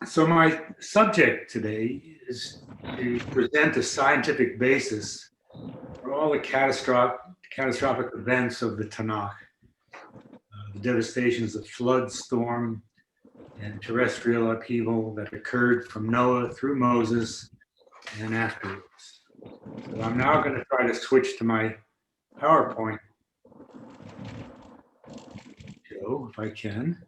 So my subject today is to present a scientific basis for all the catastrophic events of the Tanakh, the devastations of flood, storm, and terrestrial upheaval that occurred from Noah through Moses and afterwards. So I'm now going to try to switch to my PowerPoint show, if I can.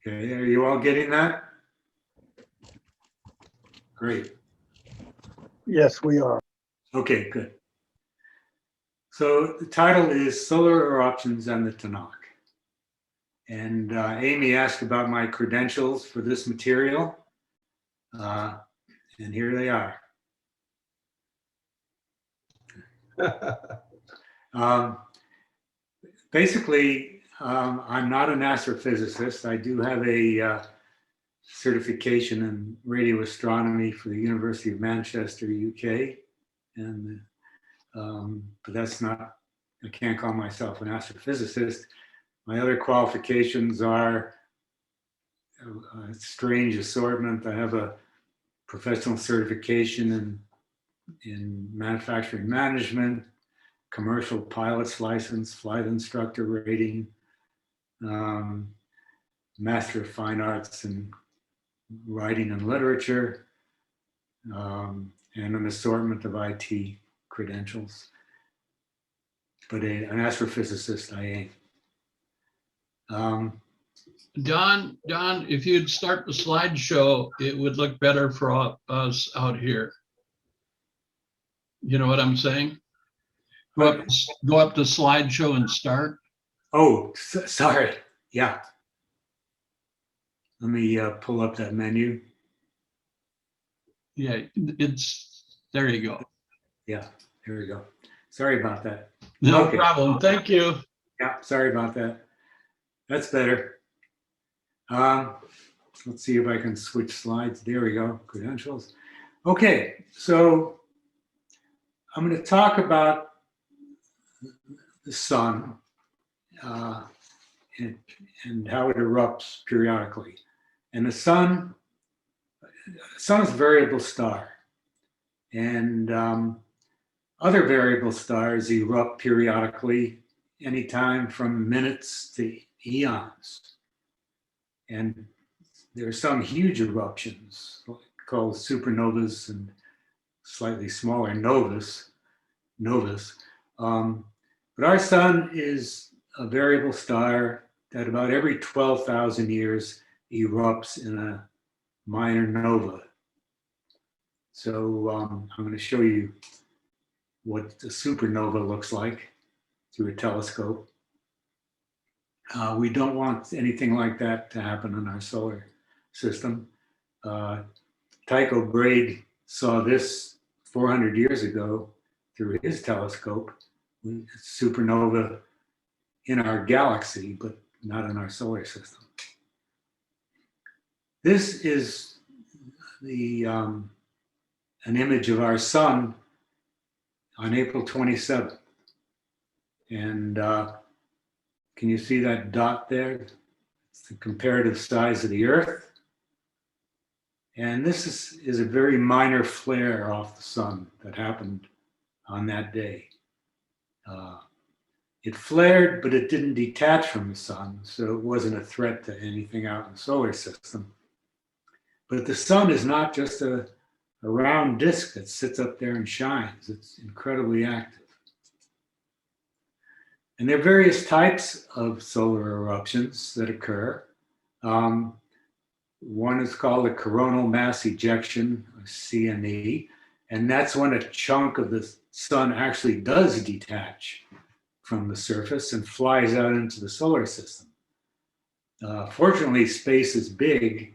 Okay, are you all getting that? Great. Yes, we are. Okay, good. So the title is Solar Eruptions and the Tanakh. And Amy asked about my credentials for this material, and here they are. Basically, I'm not an astrophysicist. I do have a certification in radio astronomy for the University of Manchester, UK, and but that's not, I can't call myself an astrophysicist. My other qualifications are a strange assortment. I have a professional certification in manufacturing management, commercial pilot's license, flight instructor rating, Master of Fine Arts in writing and literature, and an assortment of IT credentials. But an astrophysicist I ain't. Don, if you'd start the slideshow, it would look better for us out here. You know what I'm saying? Go up to slideshow and start. Oh, sorry. Yeah. Let me pull up that menu. Yeah, there you go. Yeah, here we go. Sorry about that. No problem. Thank you. Yeah, sorry about that. That's better. Let's see if I can switch slides. There we go. Credentials. Okay, so I'm going to talk about the sun and how it erupts periodically. And the sun is a variable star. And other variable stars erupt periodically, anytime from minutes to eons. And there are some huge eruptions called supernovas and slightly smaller novas. But our sun is a variable star that about every 12,000 years erupts in a minor nova. So I'm going to show you what a supernova looks like through a telescope. We don't want anything like that to happen in our solar system. Tycho Brahe saw this 400 years ago through his telescope, supernova in our galaxy, but not in our solar system. This is an image of our sun on April 27th. And can you see that dot there? It's the comparative size of the Earth. And this is a very minor flare off the sun that happened on that day. It flared, but it didn't detach from the sun, so it wasn't a threat to anything out in the solar system. But the sun is not just a round disk that sits up there and shines. It's incredibly active. And there are various types of solar eruptions that occur. One is called a coronal mass ejection, or CME, and that's when a chunk of the sun actually does detach from the surface and flies out into the solar system. Fortunately, space is big,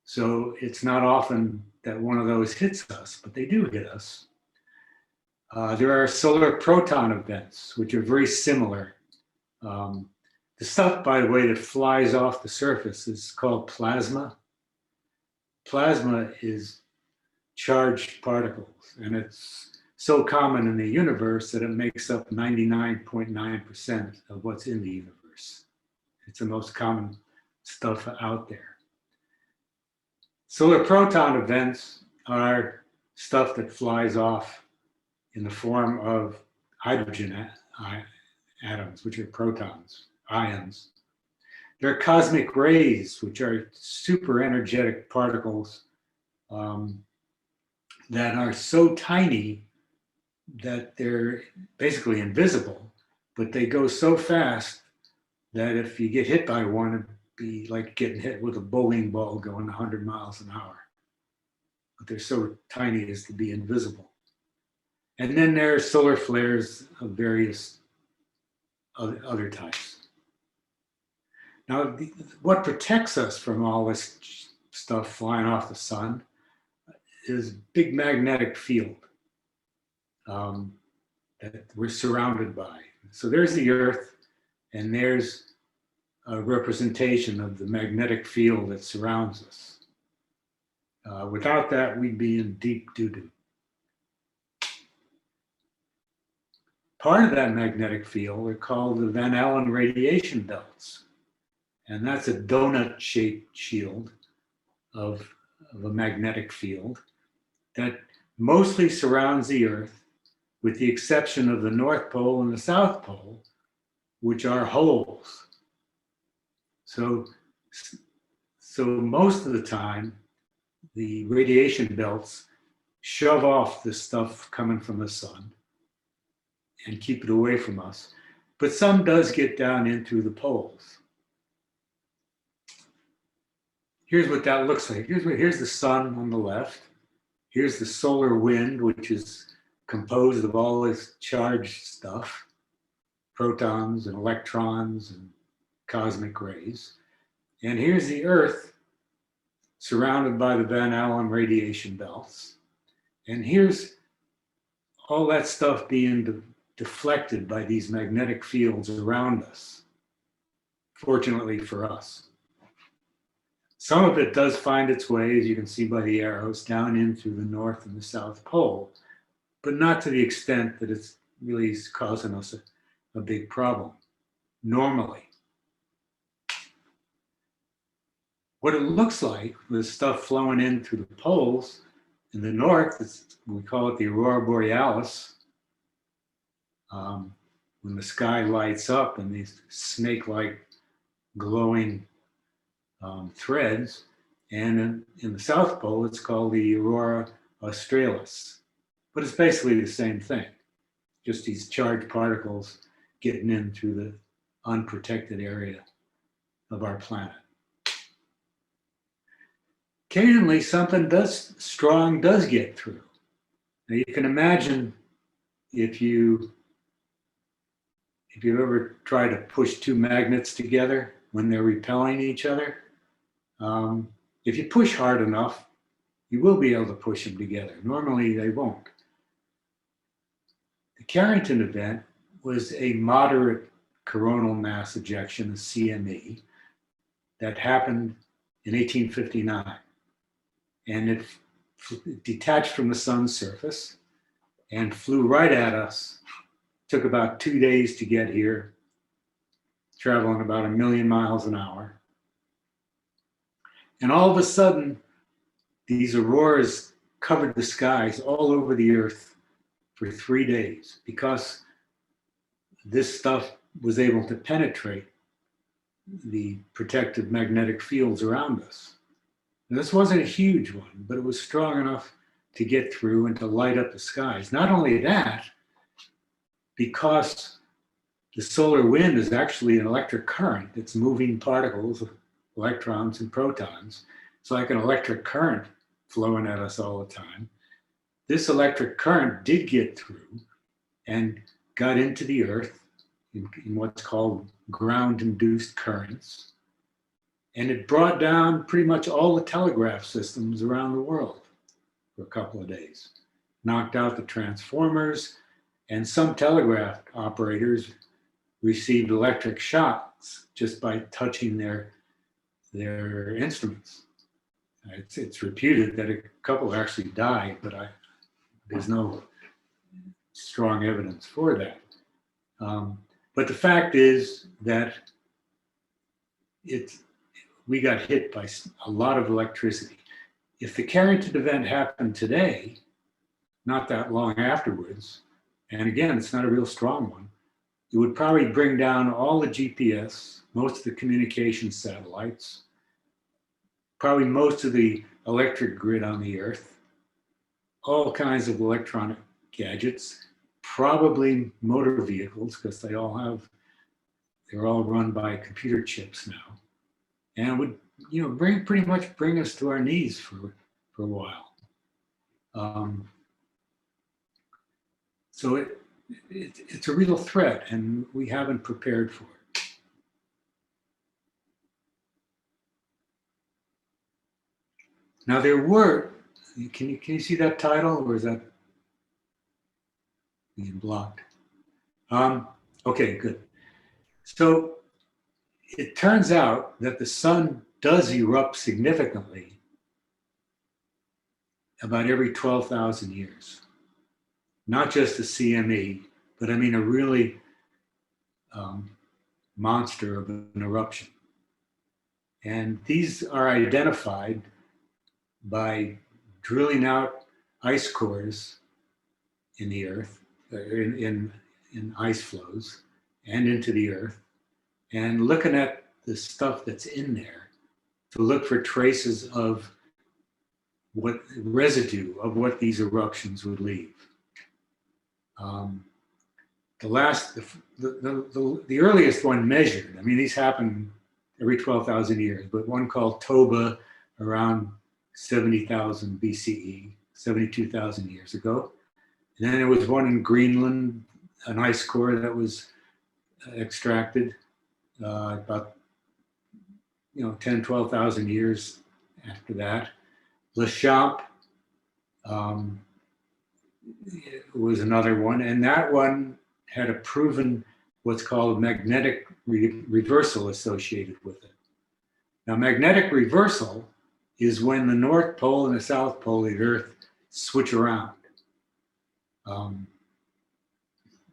so it's not often that one of those hits us, but they do hit us. There are solar proton events, which are very similar. The stuff, by the way, that flies off the surface is called plasma. Plasma is charged particles, and it's so common in the universe that it makes up 99.9% of what's in the universe. It's the most common stuff out there. Solar proton events are stuff that flies off in the form of hydrogen atoms, which are protons, ions. They're cosmic rays, which are super energetic particles that are so tiny that they're basically invisible, but they go so fast that if you get hit by one, it'd be like getting hit with a bowling ball going 100 miles an hour. But they're so tiny as to be invisible. And then there are solar flares of various other types. Now, what protects us from all this stuff flying off the sun is big magnetic field that we're surrounded by. So there's the Earth, and there's a representation of the magnetic field that surrounds us. Without that, we'd be in deep doo-doo. Part of that magnetic field are called the Van Allen radiation belts. And that's a donut-shaped shield of a magnetic field that mostly surrounds the Earth, with the exception of the North Pole and the South Pole, which are holes. So most of the time, the radiation belts shove off the stuff coming from the sun and keep it away from us. But some does get down into the poles. Here's what that looks like. Here's the sun on the left. Here's the solar wind, which is composed of all this charged stuff, protons and electrons and cosmic rays. And here's the Earth, surrounded by the Van Allen radiation belts. And here's all that stuff being deflected by these magnetic fields around us, fortunately for us. Some of it does find its way, as you can see by the arrows, down in through the North and the South Pole, but not to the extent that it's really causing us a big problem, normally. What it looks like with stuff flowing in through the poles in the North, we call it the Aurora Borealis. When the sky lights up and these snake-like glowing threads, and in the South Pole, it's called the Aurora Australis. But it's basically the same thing, just these charged particles getting in through the unprotected area of our planet. Occasionally, something strong does get through. Now, you can imagine if you've ever tried to push two magnets together when they're repelling each other. If you push hard enough, you will be able to push them together. Normally, they won't. The Carrington event was a moderate coronal mass ejection, a CME, that happened in 1859. And it detached from the sun's surface and flew right at us. Took about 2 days to get here, traveling about 1 million miles an hour. And all of a sudden, these auroras covered the skies all over the Earth for 3 days because this stuff was able to penetrate the protective magnetic fields around us. And this wasn't a huge one, but it was strong enough to get through and to light up the skies. Not only that, because the solar wind is actually an electric current that's moving particles, electrons and protons. It's like an electric current flowing at us all the time. This electric current did get through and got into the Earth in what's called ground-induced currents. And it brought down pretty much all the telegraph systems around the world for a couple of days. Knocked out the transformers, and some telegraph operators received electric shocks just by touching their instruments. It's reputed that a couple actually died, but there's no strong evidence for that. But the fact is that we got hit by a lot of electricity. If the Carrington event happened today, not that long afterwards, and again, it's not a real strong one, it would probably bring down all the GPS, most of the communication satellites, probably most of the electric grid on the Earth, all kinds of electronic gadgets, probably motor vehicles, because they're all run by computer chips now, and would pretty much bring us to our knees for a while. So it's a real threat, and we haven't prepared for it. Now there were, can you see that title, or is that being blocked? Okay, good. So it turns out that the sun does erupt significantly about every 12,000 years. Not just a CME, but I mean a really monster of an eruption. And these are identified by drilling out ice cores in the Earth, in ice flows and into the Earth, and looking at the stuff that's in there to look for traces of what residue of what these eruptions would leave. The earliest one measured, I mean, these happen every 12,000 years, but one called Toba around 70,000 BCE, 72,000 years ago. And then there was one in Greenland, an ice core that was extracted about 10, 12,000 years after that. Le Champ was another one, and that one had a proven what's called magnetic reversal associated with it. Now, magnetic reversal is when the North Pole and the South Pole of the Earth switch around.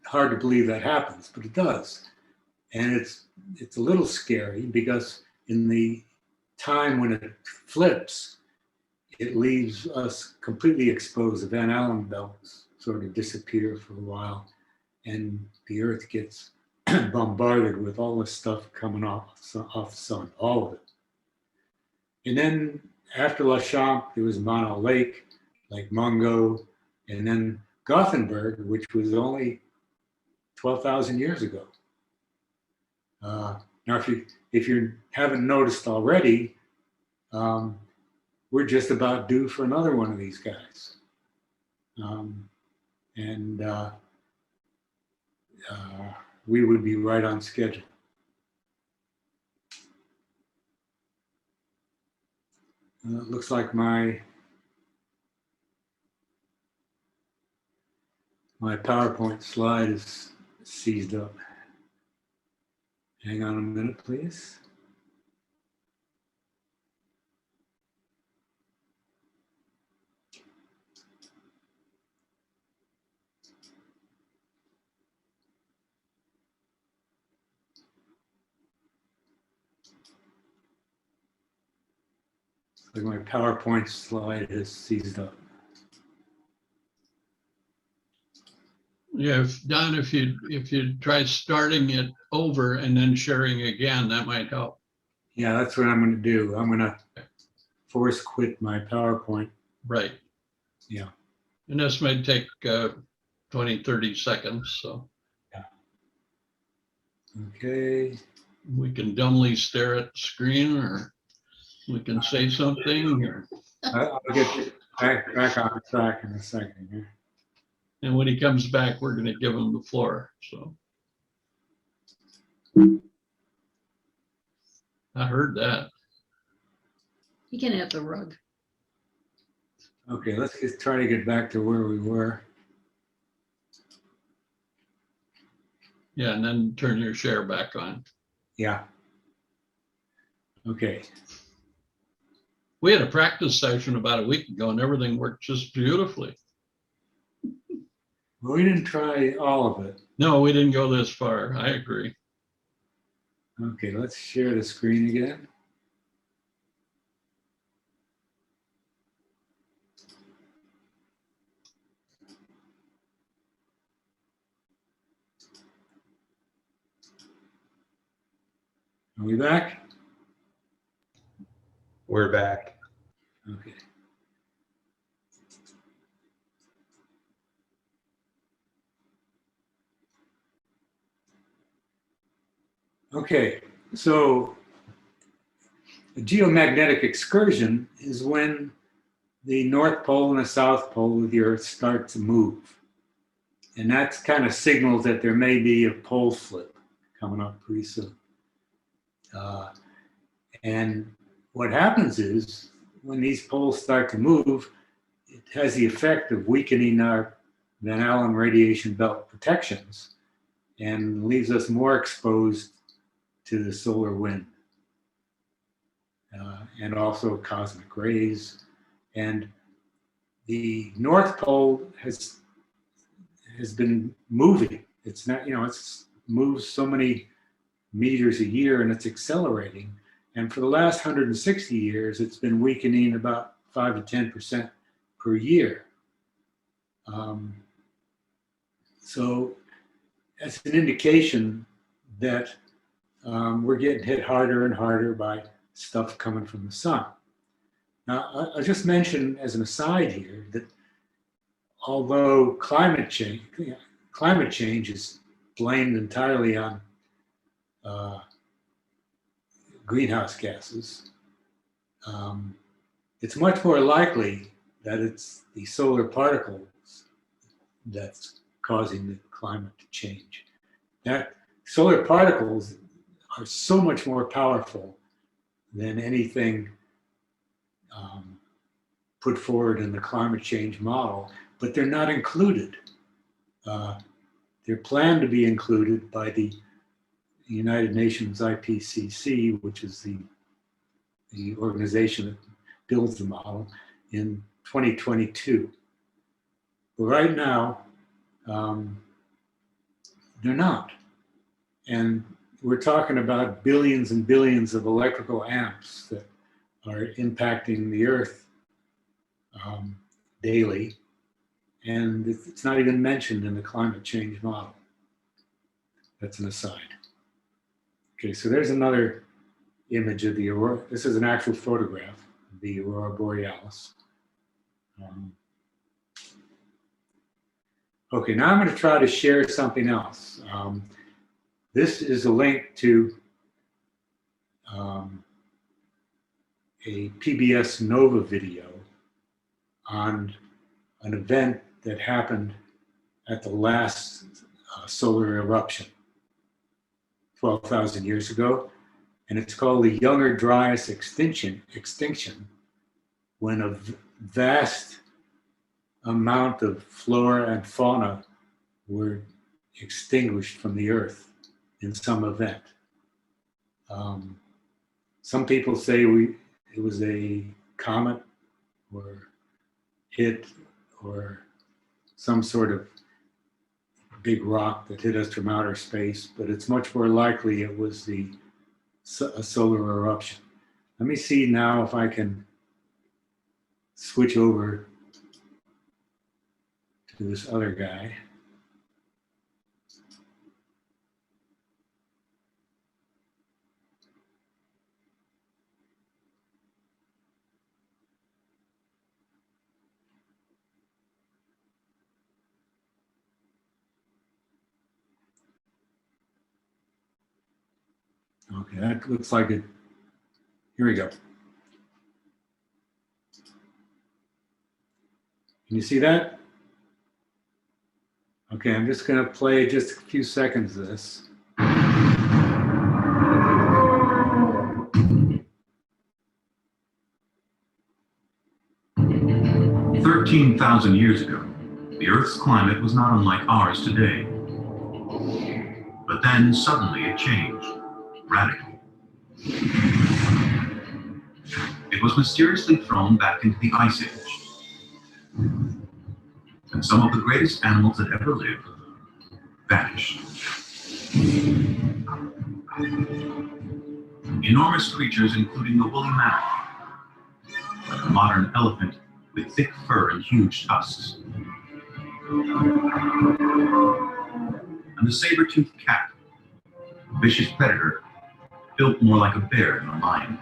Hard to believe that happens, but it does. And it's a little scary because in the time when it flips, it leaves us completely exposed. The Van Allen belts sort of disappear for a while, and the Earth gets bombarded with all this stuff coming off the sun, all of it. And then after La Champ, there was Mono Lake, Lake Mungo, and then Gothenburg, which was only 12,000 years ago. Now, if you haven't noticed already, we're just about due for another one of these guys. We would be right on schedule. It looks like my PowerPoint slide is seized up. Hang on a minute, please. Like my PowerPoint slide is seized up. Yeah, Don, if you try starting it over and then sharing again, that might help. Yeah, that's what I'm going to do. I'm going to force quit my PowerPoint. Right. Yeah. And this may take 20, 30 seconds. So yeah. Okay. We can dumbly stare at the screen, or we can say something. I'll get back on track in a second here. And when he comes back, we're going to give him the floor. So I heard that. You can have the rug. Okay, let's try to get back to where we were. Yeah, and then turn your share back on. Yeah. Okay. We had a practice session about a week ago and everything worked just beautifully. Well, we didn't try all of it. No, we didn't go this far. I agree. Okay, let's share the screen again. Are we back? We're back. Okay. Okay, so a geomagnetic excursion is when the North Pole and the South Pole of the Earth start to move. And that kind of signals that there may be a pole flip coming up pretty soon. And what happens is when these poles start to move, it has the effect of weakening our Van Allen radiation belt protections and leaves us more exposed to the solar wind and also cosmic rays. And the North Pole has been moving. It's not, it's moves so many meters a year and it's accelerating. And for the last 160 years, it's been weakening about 5 to 10% per year. So that's an indication that we're getting hit harder and harder by stuff coming from the sun. Now, I'll just mention as an aside here that although climate change is blamed entirely on greenhouse gases, it's much more likely that it's the solar particles that's causing the climate to change. That solar particles are so much more powerful than anything put forward in the climate change model, but they're not included. They're planned to be included by the United Nations IPCC, which is the organization that builds the model, in 2022. But right now, they're not. And we're talking about billions and billions of electrical amps that are impacting the Earth daily. And it's not even mentioned in the climate change model. That's an aside. Okay, so there's another image of the Aurora. This is an actual photograph of the Aurora Borealis. Okay, now I'm going to try to share something else. This is a link to a PBS Nova video on an event that happened at the last solar eruption 12,000 years ago. And it's called the Younger Dryas extinction, when a vast amount of flora and fauna were extinguished from the Earth in some event. Some people say it was a comet or hit or some sort of big rock that hit us from outer space, but it's much more likely it was a solar eruption. Let me see now if I can switch over to this other guy. Okay, that looks like it. Here we go. Can you see that? Okay, I'm just going to play just a few seconds of this. 13,000 years ago, the Earth's climate was not unlike ours today. But then suddenly it changed, radically. It was mysteriously thrown back into the Ice Age. and some of the greatest animals that ever lived vanished. Enormous creatures, including the woolly mammoth, like a modern elephant with thick fur and huge tusks, and the saber-toothed cat, a vicious predator built more like a bear than a lion.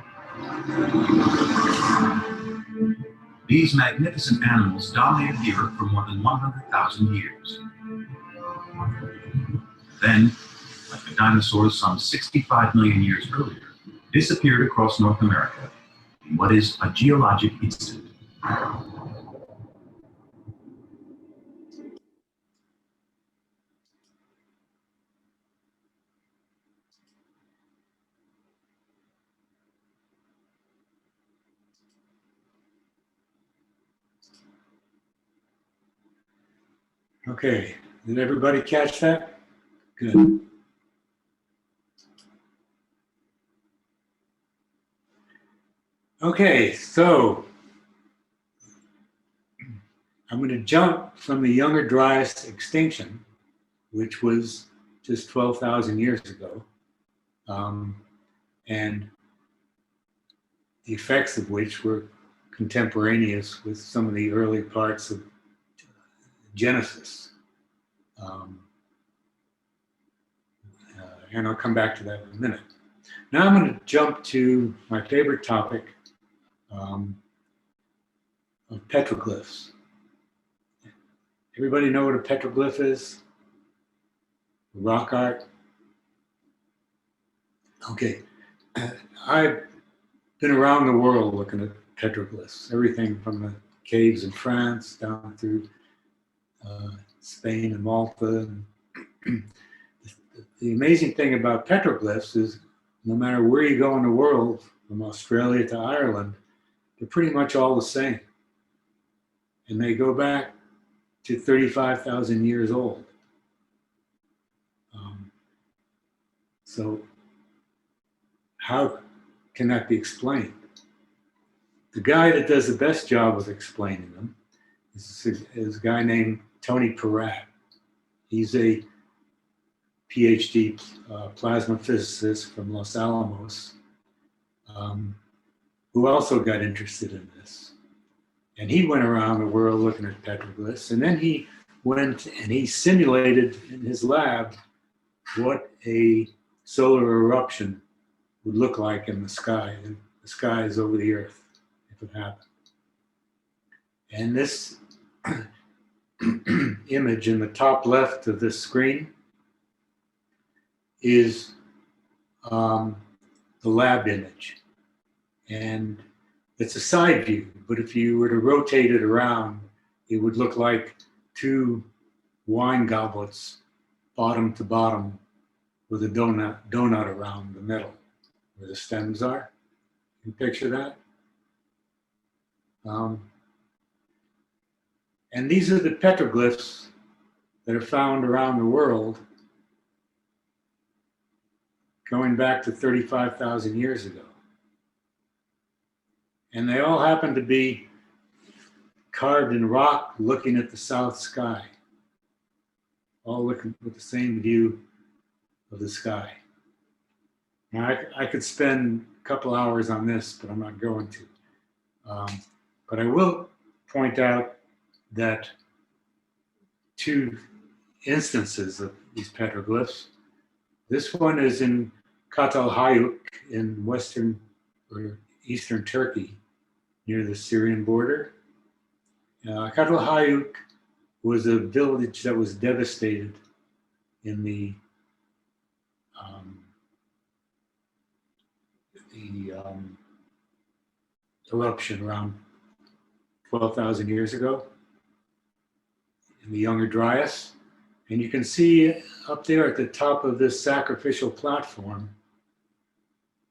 These magnificent animals dominated the Earth for more than 100,000 years. Then, like the dinosaurs some 65 million years earlier, disappeared across North America in what is a geologic instant. Okay, did everybody catch that? Good. Okay, so I'm going to jump from the Younger Dryas extinction, which was just 12,000 years ago, and the effects of which were contemporaneous with some of the early parts of Genesis. And I'll come back to that in a minute. Now I'm going to jump to my favorite topic of petroglyphs. Everybody know what a petroglyph is? Rock art? Okay. I've been around the world looking at petroglyphs, everything from the caves in France down through Spain and Malta. The amazing thing about petroglyphs is no matter where you go in the world, from Australia to Ireland, they're pretty much all the same. And they go back to 35,000 years old. So how can that be explained? The guy that does the best job of explaining them is a guy named Tony Peratt. He's a PhD plasma physicist from Los Alamos, who also got interested in this. And he went around the world looking at petroglyphs, and then he went and he simulated in his lab what a solar eruption would look like in the sky. The sky is over the Earth, if it happened. And this image in the top left of this screen is the lab image. And it's a side view, but if you were to rotate it around, it would look like two wine goblets, bottom to bottom, with a donut around the middle, where the stems are. You can picture that? And these are the petroglyphs that are found around the world going back to 35,000 years ago. And they all happen to be carved in rock looking at the south sky, all looking with the same view of the sky. Now, I could spend a couple hours on this, but I'm not going to. But I will point out that two instances of these petroglyphs. This one is in Çatalhöyük in western or eastern Turkey, near the Syrian border. Çatalhöyük was a village that was devastated in the eruption around 12,000 years ago in the Younger Dryas. And you can see up there at the top of this sacrificial platform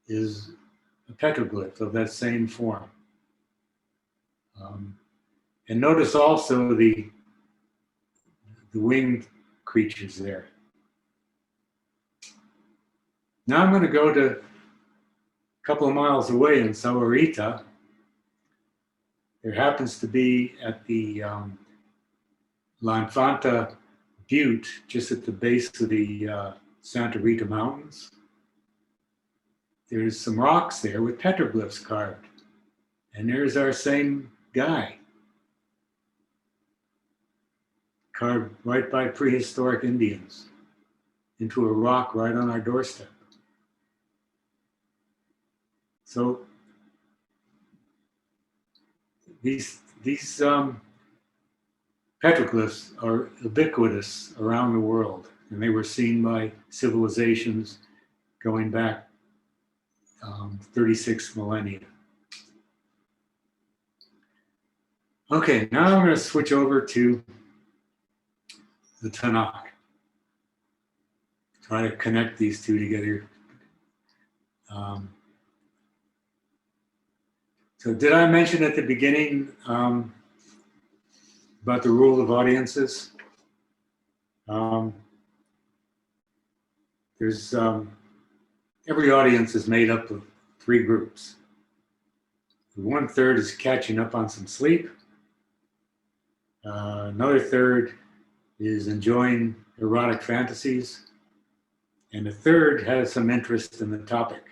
is a petroglyph of that same form. And notice also the winged creatures there. Now I'm going to go to a couple of miles away in Saurita. There happens to be at the La Infanta Butte, just at the base of the Santa Rita Mountains, there's some rocks there with petroglyphs carved. And there's our same guy, carved right by prehistoric Indians into a rock right on our doorstep. So these petroglyphs are ubiquitous around the world, and they were seen by civilizations going back 36 millennia. Okay, now I'm going to switch over to the Tanakh. Try to connect these two together. So did I mention at the beginning about the rule of audiences? There's every audience is made up of 3 groups. 1/3 is catching up on some sleep. Another third is enjoying erotic fantasies. And a third has some interest in the topic.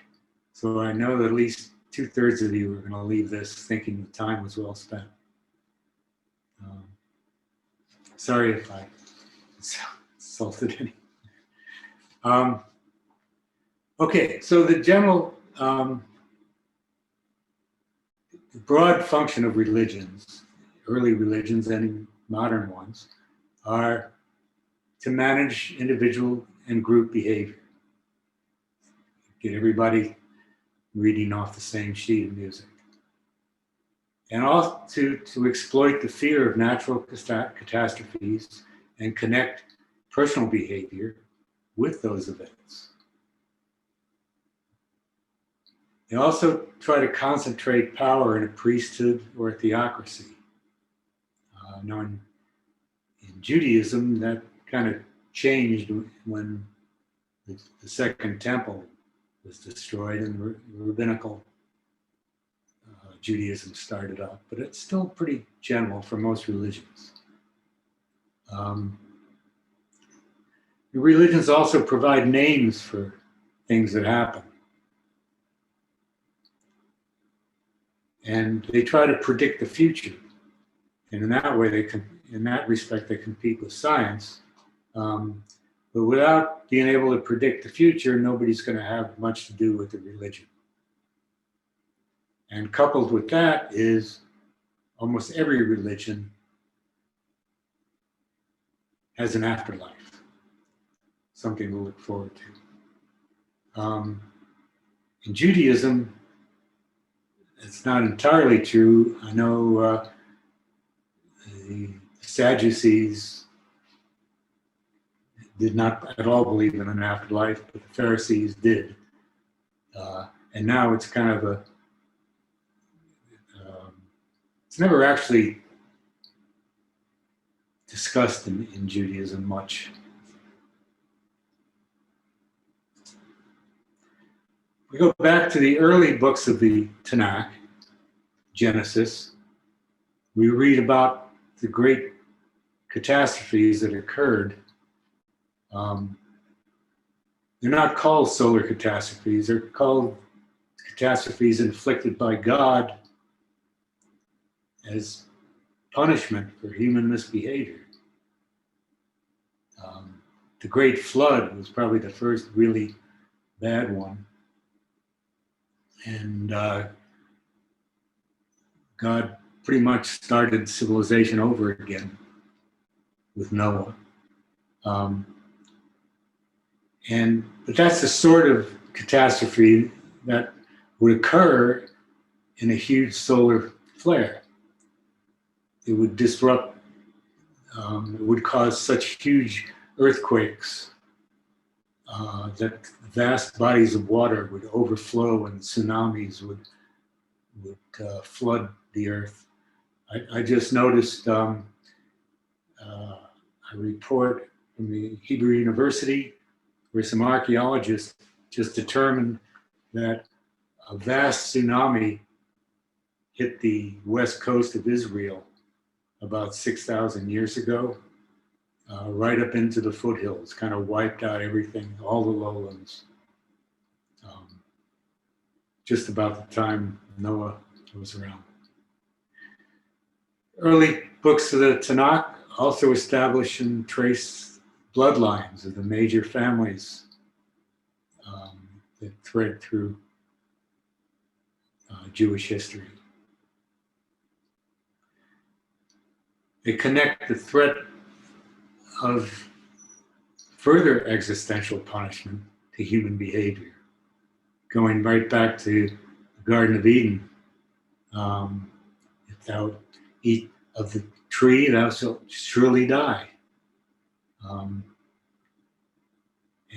So I know that at least 2/3 of you are going to leave this thinking the time was well spent. Sorry if I insulted any. Okay, so the general, the broad function of religions, early religions and modern ones, are to manage individual and group behavior. Get everybody reading off the same sheet of music. And also to exploit the fear of natural catastrophes and connect personal behavior with those events. They also try to concentrate power in a priesthood or a theocracy. Now in Judaism, that kind of changed when the Second Temple was destroyed and rabbinical Judaism started up, but it's still pretty general for most religions. The religions also provide names for things that happen. And they try to predict the future. And in that way, in that respect, they compete with science. But without being able to predict the future, nobody's going to have much to do with the religion. And coupled with that is almost every religion has an afterlife, something to look forward to. In Judaism, it's not entirely true. I know the Sadducees did not at all believe in an afterlife, but the Pharisees did. And now it's kind of it's never actually discussed in Judaism much. We go back to the early books of the Tanakh, Genesis. We read about the great catastrophes that occurred. They're not called solar catastrophes. They're called catastrophes inflicted by God as punishment for human misbehavior. The Great Flood was probably the first really bad one. And God pretty much started civilization over again with Noah. But that's the sort of catastrophe that would occur in a huge solar flare. It would disrupt, it would cause such huge earthquakes that vast bodies of water would overflow and tsunamis would flood the earth. I just noticed a report from the Hebrew University where some archaeologists just determined that a vast tsunami hit the west coast of Israel about 6,000 years ago, right up into the foothills, kind of wiped out everything, all the lowlands. Just about the time Noah was around. Early books of the Tanakh also establish and trace bloodlines of the major families that thread through Jewish history. They connect the threat of further existential punishment to human behavior, going right back to the Garden of Eden. If thou eat of the tree, thou shalt surely die.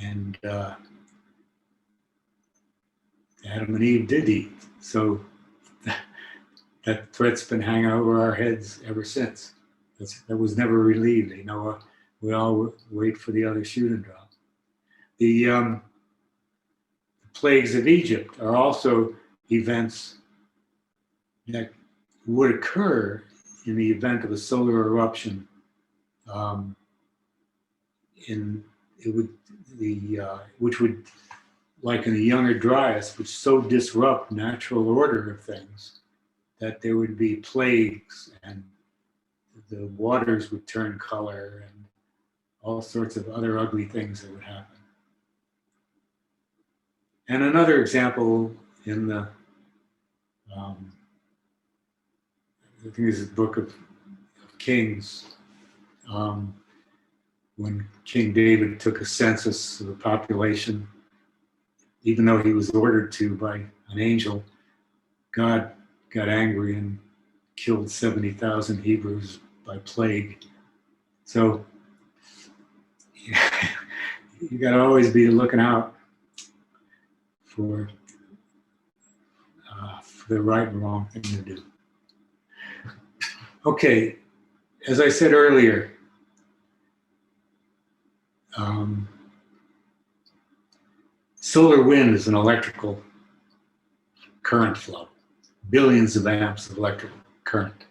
And Adam and Eve did eat. So that threat's been hanging over our heads ever since. That was never relieved. You know, we all wait for the other shoe to drop. The plagues of Egypt are also events that would occur in the event of a solar eruption. Which would, like in the Younger Dryas, would so disrupt natural order of things that there would be plagues and the waters would turn color and all sorts of other ugly things that would happen. And another example in the, I think this is the book of Kings, when King David took a census of the population, even though he was ordered to by an angel, God got angry and killed 70,000 Hebrews by plague. So you got to always be looking out for the right and wrong thing to do. Okay, as I said earlier, solar wind is an electrical current flow, billions of amps of electrical current.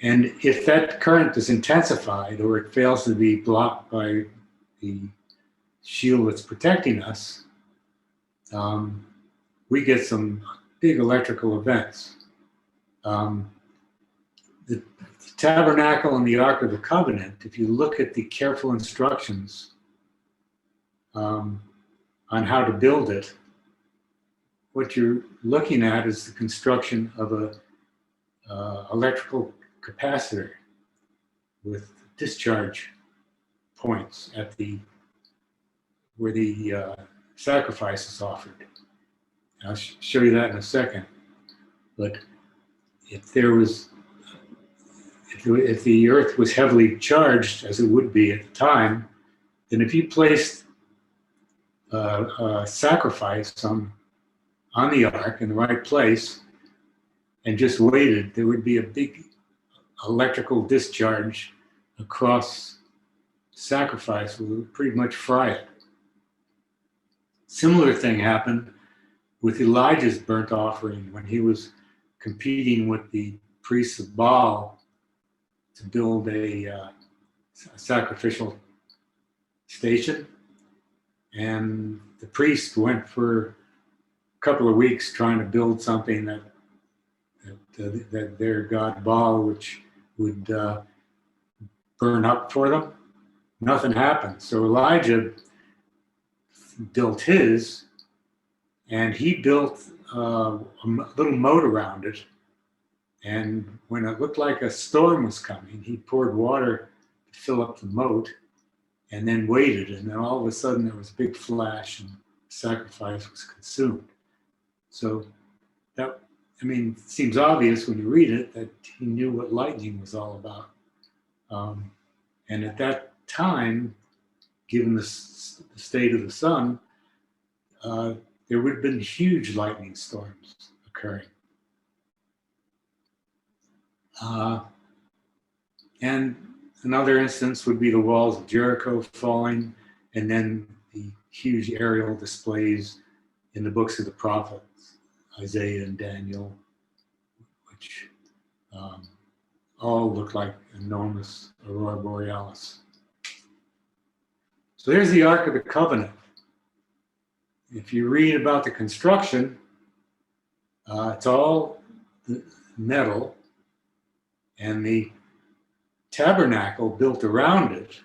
And if that current is intensified or it fails to be blocked by the shield that's protecting us, we get some big electrical events. The Tabernacle and the Ark of the Covenant, if you look at the careful instructions on how to build it, what you're looking at is the construction of a electrical capacitor with discharge points at where the sacrifice is offered. I'll show you that in a second. But if the earth was heavily charged, as it would be at the time, then if you placed a sacrifice on the ark in the right place and just waited, there would be a big electrical discharge across sacrifice. We would pretty much fry it. Similar thing happened with Elijah's burnt offering when he was competing with the priests of Baal to build a sacrificial station. And the priest went for a couple of weeks trying to build something that their god Baal, which would burn up for them. Nothing happened. So Elijah built his, and he built a little moat around it. And when it looked like a storm was coming, he poured water to fill up the moat and then waited. And then all of a sudden there was a big flash and the sacrifice was consumed. So that, I mean, it seems obvious when you read it that he knew what lightning was all about. And at that time, given the state of the sun, there would have been huge lightning storms occurring. And another instance would be the walls of Jericho falling, and then the huge aerial displays in the books of the prophets, Isaiah and Daniel, which all look like enormous Aurora Borealis. So there's the Ark of the Covenant. If you read about the construction, it's all metal, and the tabernacle built around it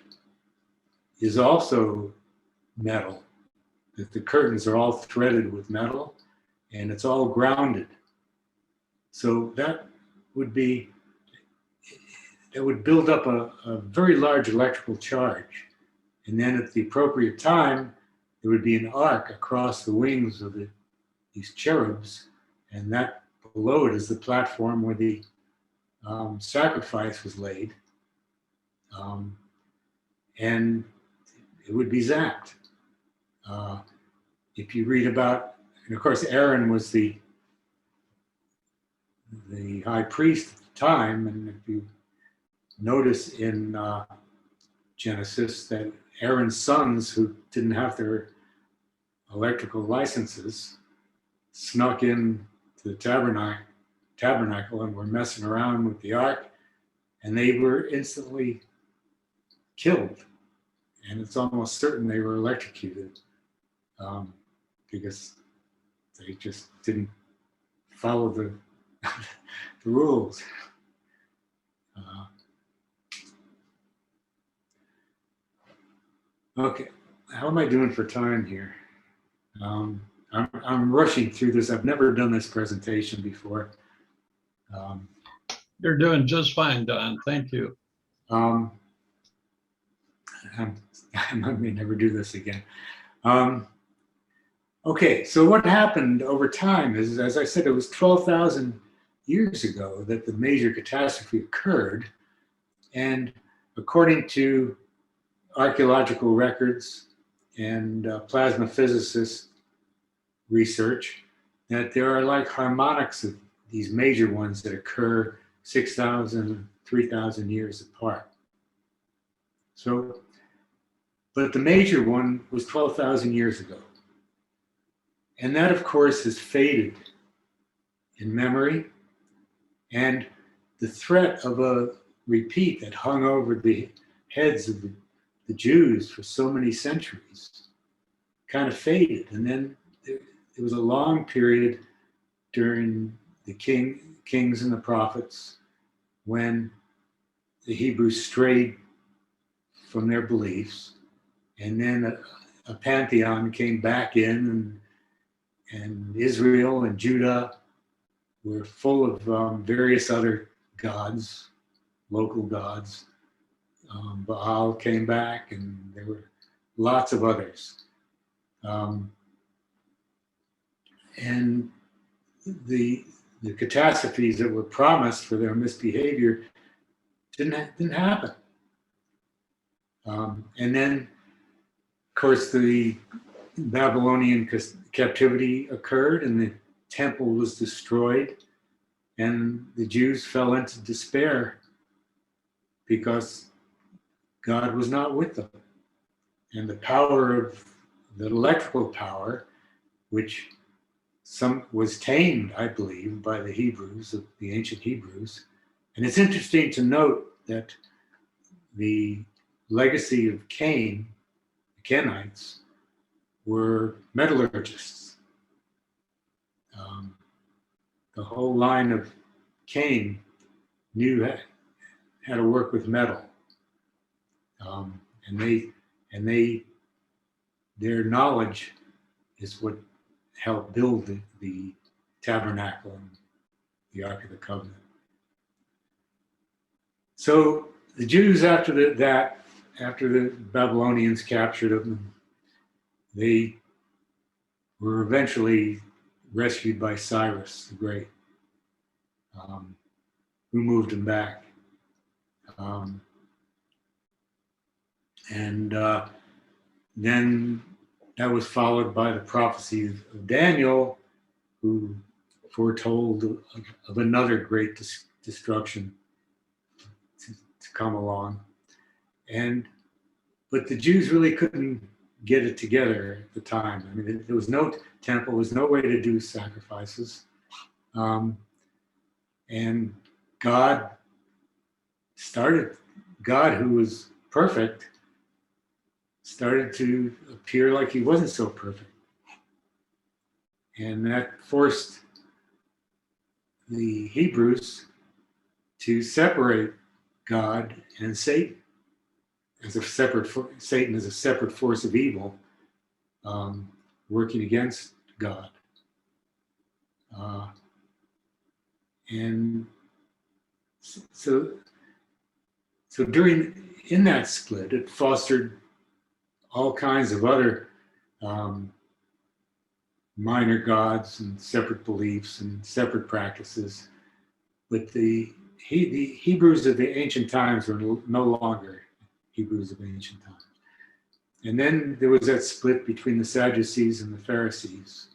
is also metal. The curtains are all threaded with metal, and it's all grounded. So that would build up a very large electrical charge. And then at the appropriate time, there would be an arc across the wings of these cherubs, and that below it is the platform where the sacrifice was laid. And it would be zapped. If you read about, and of course Aaron was the high priest at the time, and if you notice in Genesis that Aaron's sons, who didn't have their electrical licenses, snuck in to the tabernacle and were messing around with the ark, and they were instantly killed. And it's almost certain they were electrocuted because they just didn't follow the rules. Okay, how am I doing for time here? I'm rushing through this. I've never done this presentation before. You're doing just fine, Don. Thank you. I may never do this again. Okay, so what happened over time is, as I said, it was 12,000 years ago that the major catastrophe occurred. And according to archaeological records and plasma physicist research, that there are like harmonics of these major ones that occur 6,000, 3,000 years apart. So, but the major one was 12,000 years ago. And that, of course, has faded in memory. And the threat of a repeat that hung over the heads of the Jews for so many centuries kind of faded. And then there was a long period during the kings and the prophets when the Hebrews strayed from their beliefs. And then a pantheon came back in, and Israel and Judah were full of various other gods, local gods. Baal came back, and there were lots of others. And the catastrophes that were promised for their misbehavior didn't happen. And then, of course, the Babylonian captivity occurred, and the temple was destroyed, and the Jews fell into despair because God was not with them. And the power of the electrical power, which was tamed, I believe, by the Hebrews, the ancient Hebrews. And it's interesting to note that the legacy of Cain, the Kenites, were metallurgists. The whole line of Cain knew how to work with metal. And their knowledge is what helped build the tabernacle and the Ark of the Covenant. So the Jews, after the Babylonians captured them, they were eventually rescued by Cyrus the Great, who moved them back. And then that was followed by the prophecy of Daniel, who foretold of another great destruction to come along. But the Jews really couldn't get it together at the time. I mean, there was no temple, there was no way to do sacrifices. And God God, who was perfect, started to appear like he wasn't so perfect. And that forced the Hebrews to separate God and Satan as a separate, Satan as a separate force of evil, working against God. And so in that split, it fostered all kinds of other minor gods and separate beliefs and separate practices. But the Hebrews of the ancient times were no longer Hebrews of ancient times. And then there was that split between the Sadducees and the Pharisees.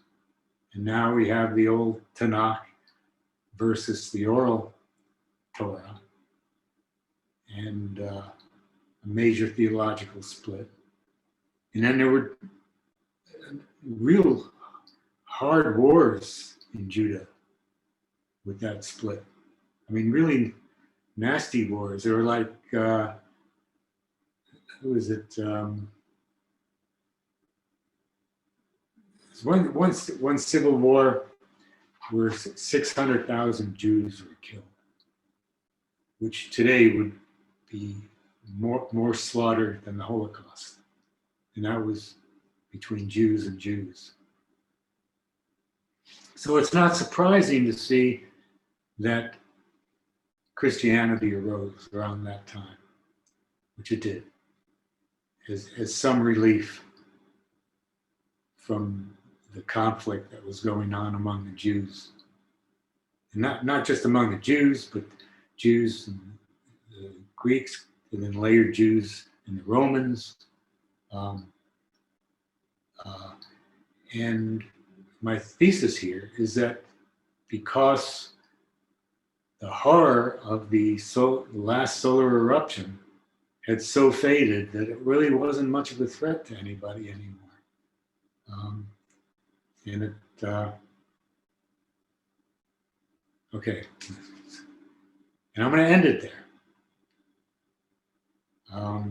And now we have the old Tanakh versus the oral Torah, and a major theological split. And then there were real hard wars in Judah with that split. I mean, really nasty wars. They were like, who was it? One civil war where 600,000 Jews were killed, which today would be more slaughter than the Holocaust. And that was between Jews and Jews. So it's not surprising to see that Christianity arose around that time, which it did, as some relief from the conflict that was going on among the Jews. And not just among the Jews, but Jews and the Greeks, and then later Jews and the Romans. And my thesis here is that because the horror of the last solar eruption had so faded that it really wasn't much of a threat to anybody anymore. Okay, and I'm going to end it there. I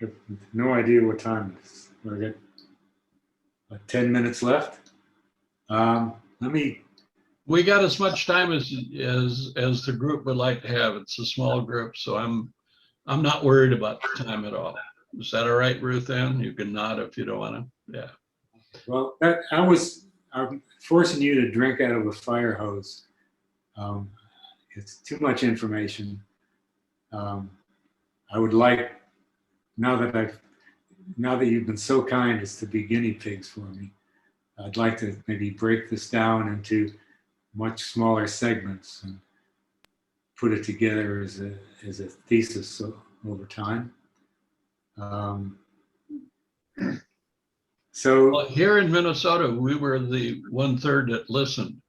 have no idea what time it is. We've got about 10 minutes left. We got as much time as the group would like to have. It's a small group, so I'm not worried about the time at all. Is that all right, Ruth Ann? You can nod if you don't want to. Yeah. Well, I'm forcing you to drink out of a fire hose. It's too much information. I would like, now that you've been so kind as to be guinea pigs for me, I'd like to maybe break this down into much smaller segments and put it together as a thesis over time. So Well, here in Minnesota, we were the 1/3 that listened.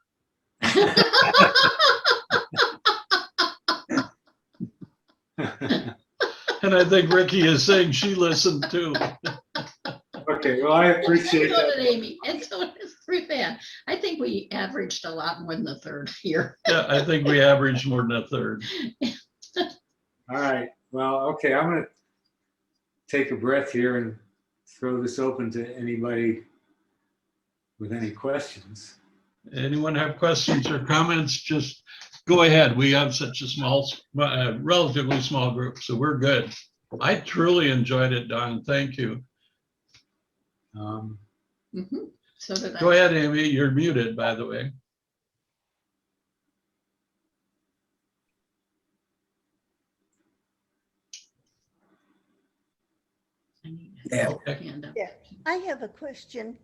And I think Ricky is saying she listened too. Okay, well, I appreciate And so that. did Amy, and so did Ruth Ann. I think we averaged a lot more than a third here. Yeah, I think we averaged more than a third. All right, well, okay, I'm going to take a breath here and throw this open to anybody with any questions. Anyone have questions or comments? Just go ahead. We have such a small, relatively small group, so we're good. I truly enjoyed it, Don. Thank you. So did I. Go ahead, Amy. You're muted, by the way. Yeah. Okay. Yeah, I have a question.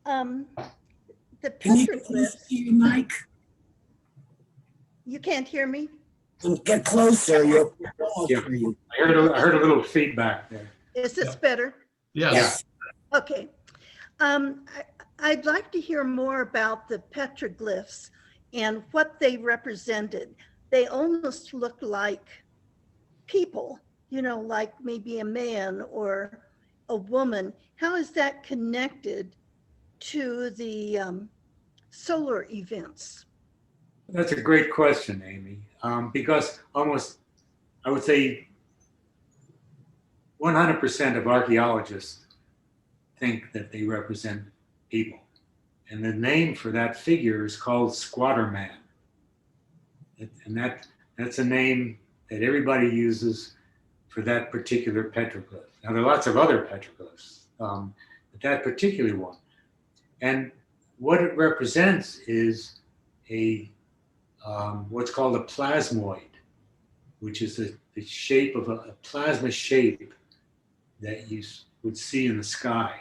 The Can you get close petroglyphs, to your mic? you can't hear me? Get closer. You'll Yeah. for you. I heard a little feedback there. Is this better? Yes. Okay. I'd like to hear more about the petroglyphs and what they represented. They almost looked like people, like maybe a man or a woman. How is that connected to the solar events? That's a great question, Amy, because almost, I would say 100% of archaeologists think that they represent people. And the name for that figure is called Squatter Man. And that's a name that everybody uses for that particular petroglyph. Now, there are lots of other petroglyphs, but that particular one. And what it represents is what's called a plasmoid, which is the shape of a plasma shape that you would see in the sky.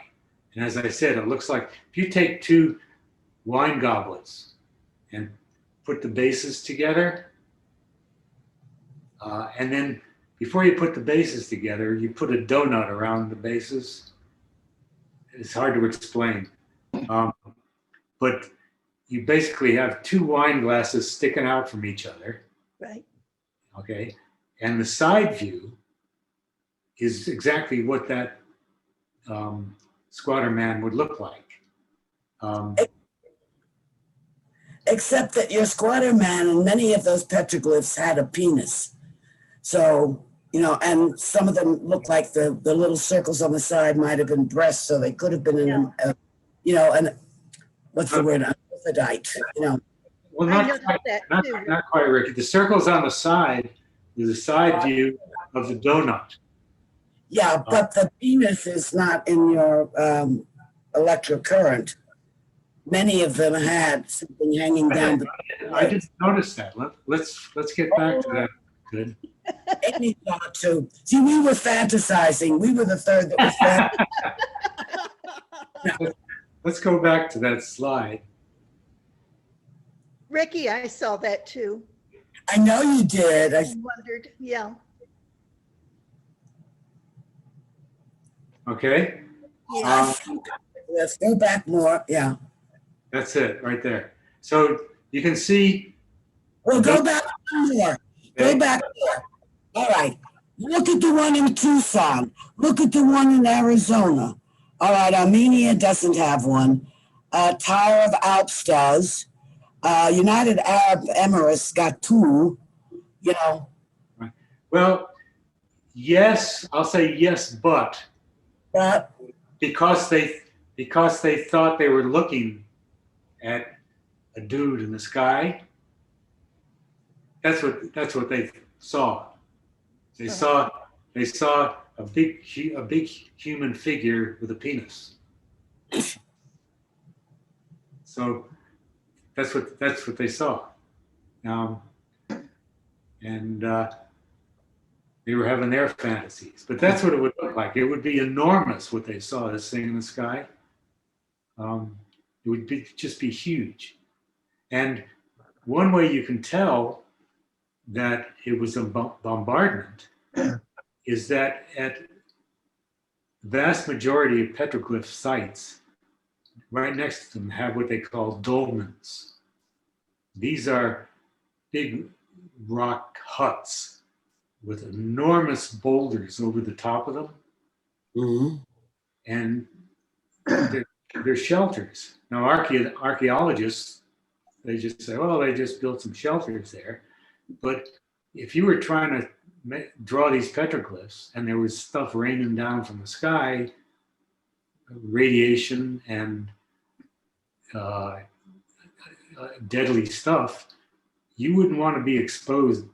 And as I said, it looks like if you take two wine goblets and put the bases together, and then before you put the bases together, you put a donut around the bases. It's hard to explain. But you basically have two wine glasses sticking out from each other. Right. Okay. And the side view is exactly what that Squatter Man would look like. Except that your Squatter Man and many of those petroglyphs had a penis. So, and some of them look like the little circles on the side might have been breasts, so they could have been in, and what's the word? Hermaphrodite, Well, I not noticed quite, that too. not quite, Ricky. The circles on the side is a side view of the donut. Yeah, but the penis is not in your electrocurrent. Many of them had something hanging down. I didn't notice that. Let's get back to that. Good. Amy thought too. See, we were fantasizing. We were the third that was fantasizing. Let's go back to that slide. Ricky, I saw that too. I know you did. I wondered, yeah. Okay. Yeah. Let's go back more. Yeah. That's it right there. So you can see. Well, go back more. Go back more. All right. Look at the one in Tucson. Look at the one in Arizona. All right. Armenia doesn't have one. Tower of Alps does. United Arab Emirates got two. Well, yes, I'll say yes, but because they thought they were looking at a dude in the sky, that's what they saw. They saw a big human figure with a penis. So that's what they saw. And they were having their fantasies, but that's what it would look like. It would be enormous what they saw, this thing in the sky. It would just be huge. And one way you can tell that it was a bombardment is that at the vast majority of petroglyph sites, right next to them have what they call dolmens. These are big rock huts with enormous boulders over the top of them. Mm-hmm. And they're shelters. Now, archaeologists, they just say, well, they just built some shelters there. But if you were trying to draw these petroglyphs and there was stuff raining down from the sky, radiation and deadly stuff, you wouldn't want to be exposed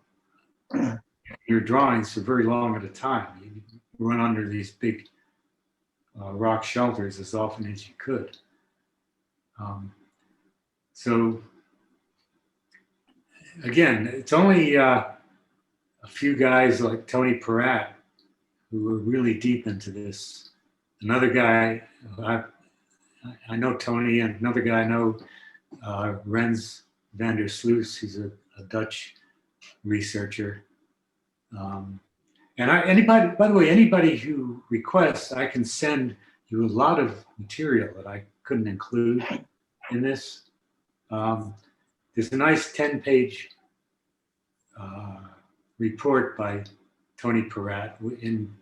your drawings for very long at a time. You run under these big rock shelters as often as you could. So again, it's only a few guys like Tony Peratt who were really deep into this. Another guy, I know Tony, and another guy I know, Rens van der Sluis, who's a Dutch researcher. And anybody, by the way, anybody who requests, I can send you a lot of material that I couldn't include in this. There's a nice 10-page report by Tony Peratt in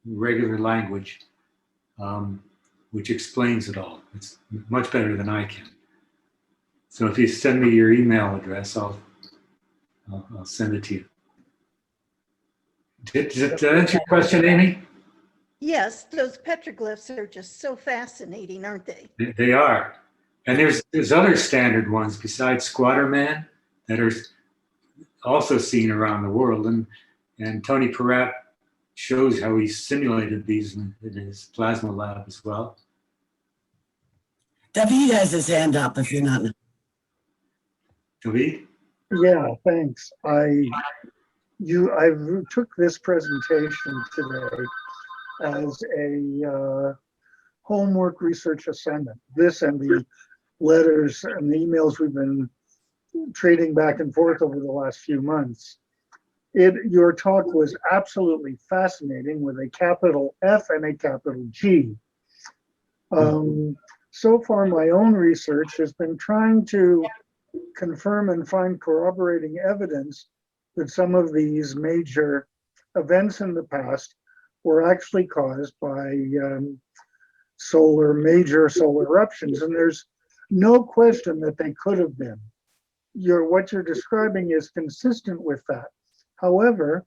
regular language, which explains it all. It's much better than I can. So if you send me your email address, I'll send it to you. Did that answer your question, Amy? Yes, those petroglyphs are just so fascinating, aren't they? They are. And there's other standard ones besides Squatter Man that are also seen around the world. And Tony Peratt shows how he simulated these in his plasma lab as well. David has his hand up if you're not. David? Yeah, thanks. I took this presentation today as a homework research assignment. This and the letters and the emails we've been trading back and forth over the last few months. Your talk was absolutely fascinating with a capital F and a capital G. So far, my own research has been trying to confirm and find corroborating evidence that some of these major events in the past were actually caused by major solar eruptions. And there's no question that they could have been. What you're describing is consistent with that. However,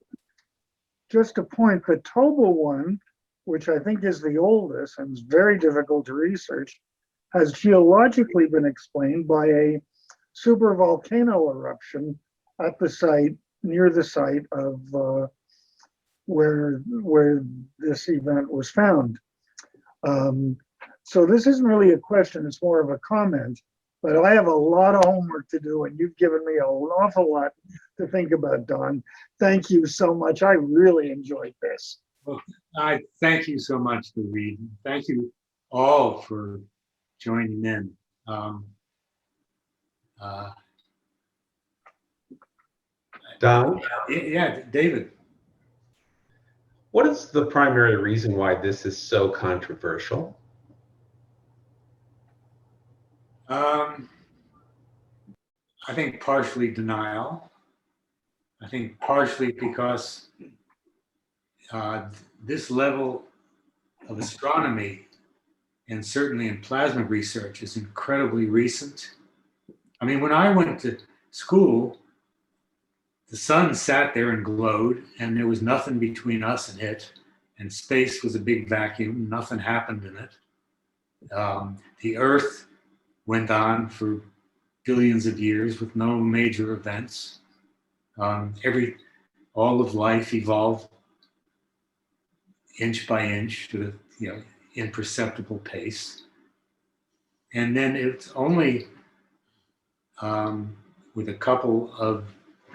just to point, the Toba one, which I think is the oldest and is very difficult to research, has geologically been explained by a supervolcano eruption at the site, near the site of where this event was found. So this isn't really a question, it's more of a comment, but I have a lot of homework to do and you've given me an awful lot to think about, Don. Thank you so much. I really enjoyed this. Well, I thank you so much, David. Thank you all for joining in. Don, Yeah, David. what is the primary reason why this is so controversial? I think partially denial. I think partially because this level of astronomy, and certainly in plasma research, is incredibly recent. I mean, when I went to school, the sun sat there and glowed, and there was nothing between us and it, and space was a big vacuum, nothing happened in it. The Earth went on for billions of years with no major events. All of life evolved inch by inch to the imperceptible pace. And then it's only with a couple of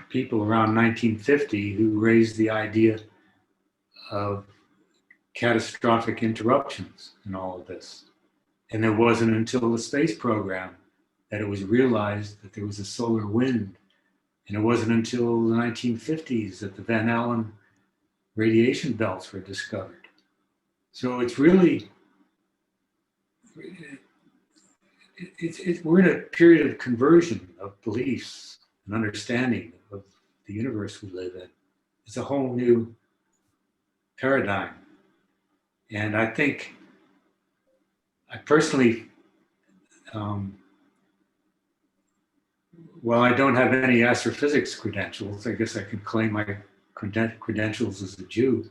people around 1950 who raised the idea of catastrophic interruptions in all of this. And it wasn't until the space program that it was realized that there was a solar wind. And it wasn't until the 1950s that the Van Allen radiation belts were discovered. So it's really, we're in a period of conversion of beliefs and understanding of the universe we live in. It's a whole new paradigm. And I think, I personally, while I don't have any astrophysics credentials, I guess I could claim my credentials as a Jew,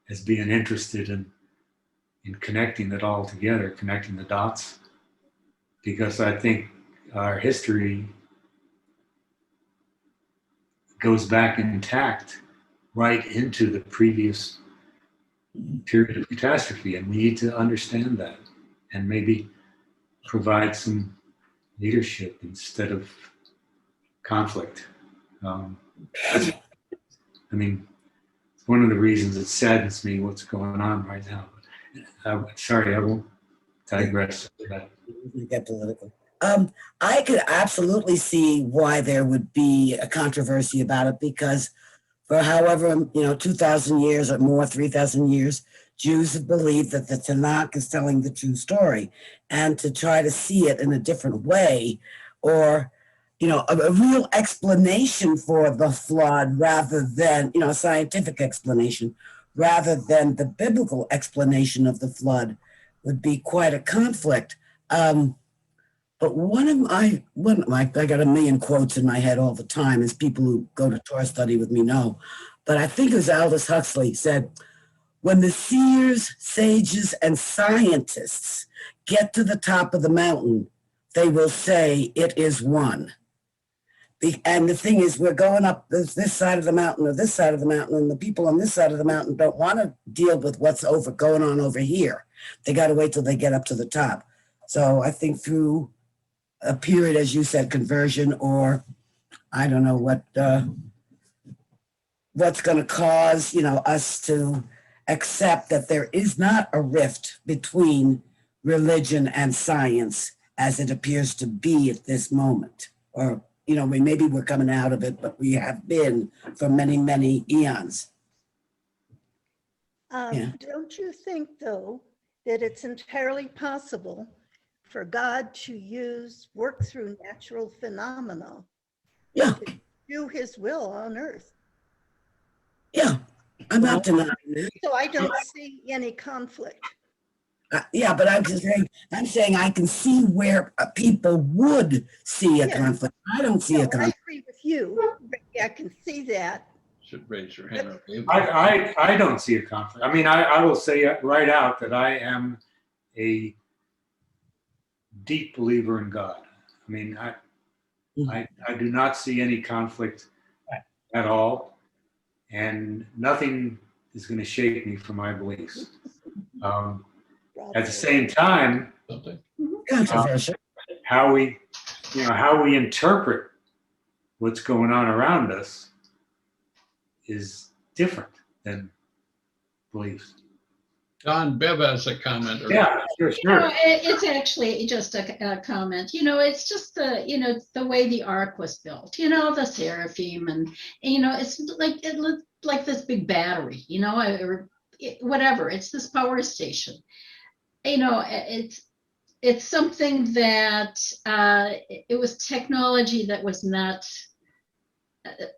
as being interested in connecting it all together, connecting the dots, because I think our history goes back intact right into the previous period of catastrophe, and we need to understand that and maybe provide some leadership instead of conflict. I mean, it's one of the reasons it saddens me what's going on right now. Sorry, I won't digress. Get political. I could absolutely see why there would be a controversy about it, because for however, 2,000 years or more, 3,000 years, Jews have believed that the Tanakh is telling the true story, and to try to see it in a different way, or, a real explanation for the flood rather than, a scientific explanation, rather than the biblical explanation of the flood, would be quite a conflict. But I got a million quotes in my head all the time, as people who go to tour study with me know. But I think it was Aldous Huxley said, when the seers, sages, and scientists get to the top of the mountain, they will say it is one. And the thing is, we're going up this side of the mountain or this side of the mountain, and the people on this side of the mountain don't want to deal with what's going on over here. They got to wait till they get up to the top. So I think through a period, as you said, conversion, or I don't know what's going to cause, us to accept that there is not a rift between religion and science as it appears to be at this moment. Or, maybe we're coming out of it, but we have been for many, many eons. Yeah. Don't you think, though, that it's entirely possible for God to work through natural phenomena Yeah. to do his will on earth? Yeah. I'm not denying that. So I don't see any conflict. Yeah, but I'm saying I can see where people would see a conflict. I don't see a conflict. I agree with you. I can see that. Should raise your hand. I don't see a conflict. I mean, I will say right out that I am a deep believer in God. I mean, I do not see any conflict at all, and nothing is going to shake me from my beliefs. At the same time, Controversial. how we interpret what's going on around us is different than beliefs. Don, Bev has a comment. Yeah, sure. It's actually just a comment. It's just the way the ark was built. The seraphim, and it's like this big battery. Or whatever. It's this power station. It's something that it was technology that was not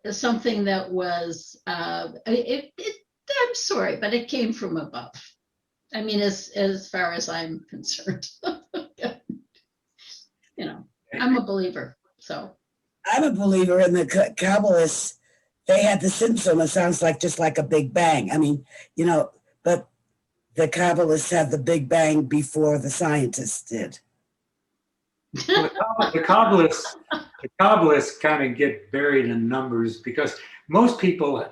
something that was. I'm sorry, but it came from above. I mean, as far as I'm concerned, I'm a believer. So I'm a believer in the Kabbalists. They had the symptom. It sounds just like a Big Bang. I mean, but the Kabbalists had the Big Bang before the scientists did. Well, the Kabbalists kind of get buried in numbers because most people,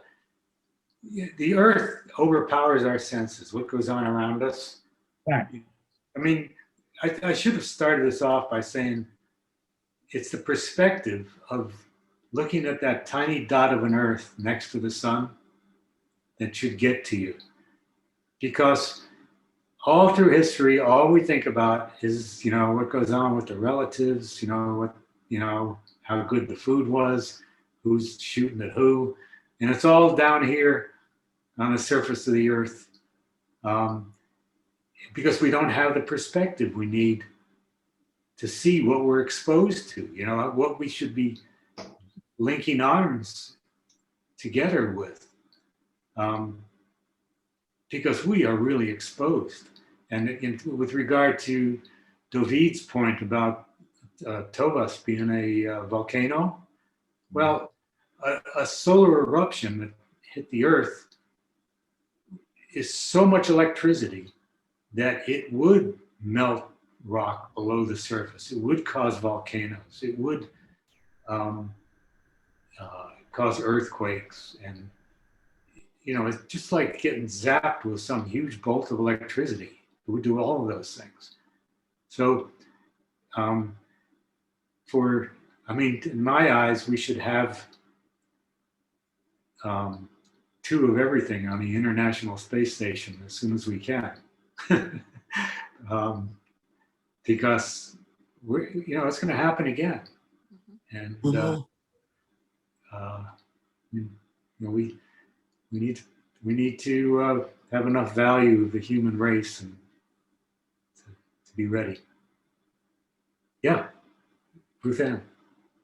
the earth overpowers our senses, what goes on around us. Right. I mean, I should have started this off by saying it's the perspective of looking at that tiny dot of an earth next to the sun that should get to you. Because all through history, all we think about is, what goes on with the relatives, how good the food was, who's shooting at who. And it's all down here on the surface of the earth because we don't have the perspective we need to see what we're exposed to, what we should be linking arms together with. Because we are really exposed. And with regard to David's point about Tovas being a volcano, well, a solar eruption that hit the earth is so much electricity that it would melt rock below the surface. It would cause volcanoes. It would cause earthquakes. And, it's just like getting zapped with some huge bolt of electricity. It would do all of those things. So in my eyes, we should have 2 of everything on the International Space Station as soon as we can. Because it's going to happen again. And we need to have enough value of the human race and to be ready. Yeah, Ruth Ann.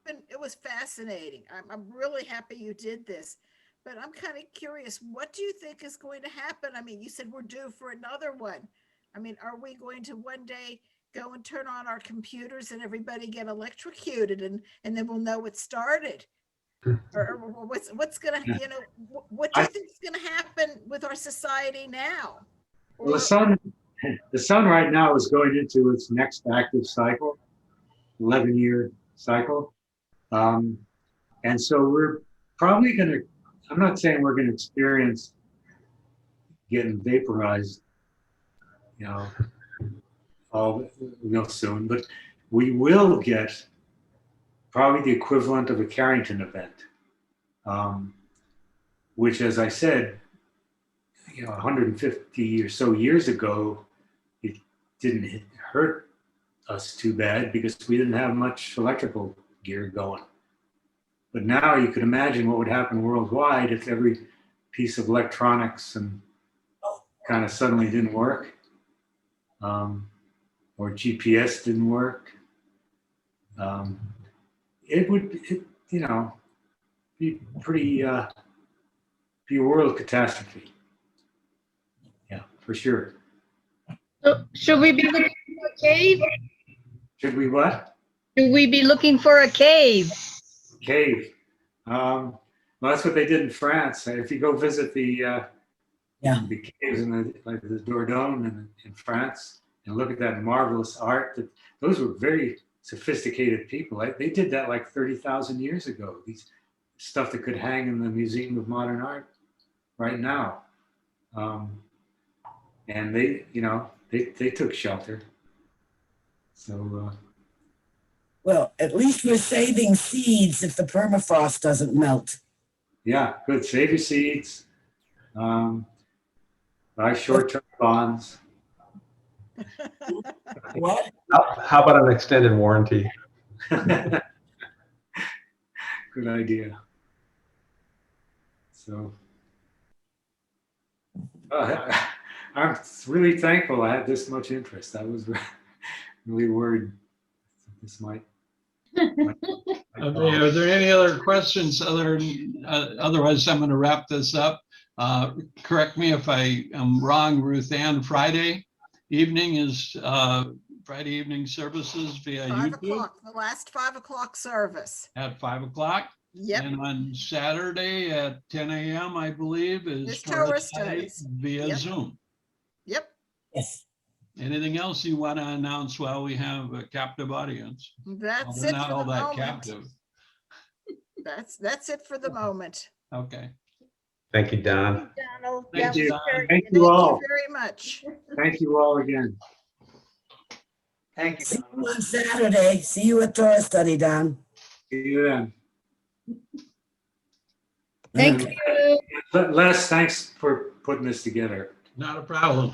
It was fascinating. I'm really happy you did this, but I'm kind of curious. What do you think is going to happen? I mean, you said we're due for another one. I mean, are we going to one day go and turn on our computers and everybody get electrocuted and then we'll know it started? Or what's gonna, you know, what do you think is gonna happen with our society now? Well, Or- the sun right now is going into its next active cycle, 11-year cycle. And so we're probably going to, I'm not saying we're going to experience getting vaporized, you know, all real soon, but we will get probably the equivalent of a Carrington event, which, as I said, you know, 150 or so years ago, it didn't hurt us too bad because we didn't have much electrical gear going. But now you could imagine what would happen worldwide if every piece of electronics and kind of suddenly didn't work, or GPS didn't work. It would, you know, be pretty, be a world catastrophe. Yeah, for sure. So should we be looking for a cave? Should we what? Should we be looking for a cave? Cave. Well, that's what they did in France. If you go visit the caves in the, like the Dordogne in France and look at that marvelous art, those were very sophisticated people. They did that like 30,000 years ago. These stuff that could hang in the Museum of Modern Art right now. And they, you know, they took shelter. So, Well, at least we're saving seeds if the permafrost doesn't melt. yeah, good. Save your seeds. Buy short-term bonds. What? How about an extended warranty? Good idea. So, I'm really thankful I had this much interest. I was really worried this might. Okay, are there any other questions? Otherwise, I'm going to wrap this up. Correct me if I am wrong, Ruth Ann. Friday evening services via 5 YouTube o'clock, the last 5 o'clock service. at 5 o'clock. Yep. And on Saturday at 10 a.m., I believe, is Is Torah studies studies. via Yep. Zoom. Yep. Yes. Anything else you want to announce while we have a captive audience? That's Well, they're it not for all the that moment. captive. That's it for the moment. Okay. Thank you, Don. Donald. Thank That you, was Don. very Thank good. you Thank all. you very much. Thank you all again. Thank you. See you on Saturday. See you at Torah study, Don. See you then. Thank And you. Les, thanks for putting this together. Not a problem.